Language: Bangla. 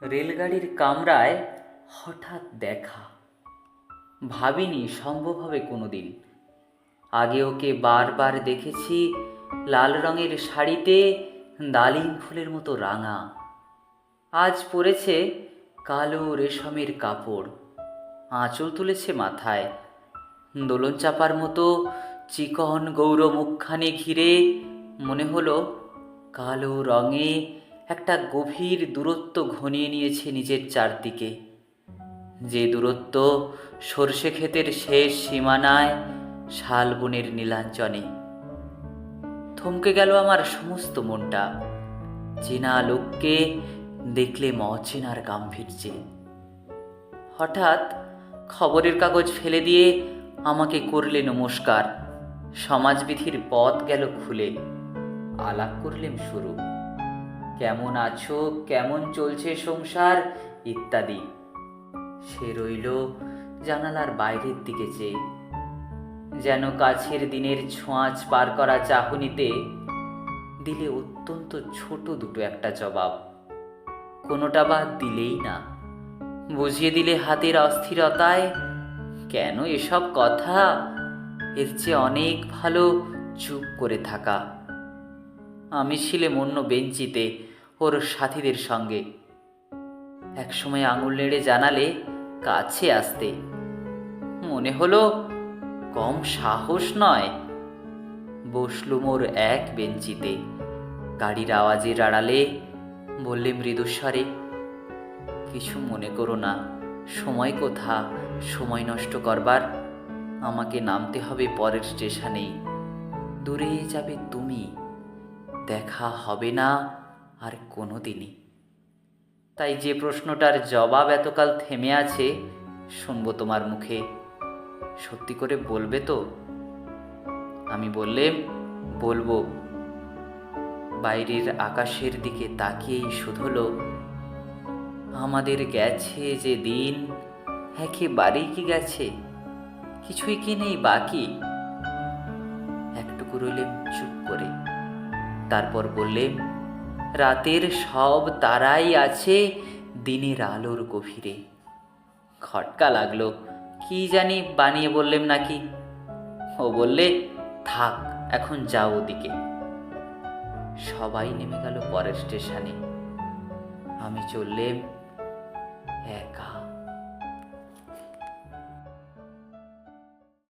রেলগাড়ির কামরায় হঠাৎ দেখা। ভাবিনি সম্ভব হবে কোনোদিন। আগে ওকে বারবার দেখেছি লাল রঙের শাড়িতে, ডালিম ফুলের মতো রাঙা। আজ পরেছে কালো রেশমের কাপড়, আঁচল তুলেছে মাথায়। দোলন চাপার মতো চিকন গৌর মুখখানি ঘিরে মনে হলো কালো রঙে একটা গভীর দূরত্ব ঘনিয়ে নিয়েছে নিজের চারদিকে। যে দূরত্ব সর্ষে ক্ষেতের শেষ সীমানায় শালবনের নীলাঞ্জনে। থমকে গেল আমার সমস্ত মনটা। চেনা লোককে দেখলে অচেনার গাম্ভীর্যে। হঠাৎ খবরের কাগজ ফেলে দিয়ে আমাকে করলে নমস্কার। সমাজবিধির পথ গেল খুলে। আলাপ করলেন শুরু। কেমন আছো, কেমন চলছে সংসার ইত্যাদি। সে রইল জানালার বাইরের দিকে চেয়ে, যেন কাছের দিনের ছোঁয়াচ পার করা চাহনিতে দিলে অত্যন্ত ছোট দুটো একটা জবাব। কোনোটা বাদ দিলেই না। বুঝিয়ে দিলে হাতের অস্থিরতায়, কেন এসব কথা, এর চেয়ে অনেক ভালো চুপ করে থাকা। আমি ছিলাম অন্য বেঞ্চিতে ওর সাথীদের সঙ্গে। একসময় আঙুল নেড়ে জানালে কাছে আসতে। মনে হলো কম সাহস নয়। বসলুম ওর এক বেঞ্চিতে। গাড়ির আওয়াজের আড়ালে বললে মৃদুস্বরে, কিছু মনে করো না, সময় কোথা সময় নষ্ট করবার। আমাকে নামতে হবে পরের স্টেশনেই। দূরে যাবে তুমি, দেখা হবে না আর কোনো দিনই। তাই যে প্রশ্নটার জবাব এতকাল থেমে আছে শুনবো তোমার মুখে। সত্যি করে বলবে তো? আমি বললেম, বলবো। বাইরের আকাশের দিকে তাকিয়েই শুধলো, আমাদের গেছে যে দিন একেবারেই কি গেছে, কিছুই কি নেই বাকি। একটুকু রইলেম চুপ করে। তারপর বললেম, রাতের সব তারাই আছে দিনের আলোর গভীরে। খটকা লাগলো, কি জানি বানিয়ে বললেম নাকি। ও বললে, থাক এখন যাও ওদিকে। সবাই নেমে গেল পরের স্টেশনে। আমি চললেম একা।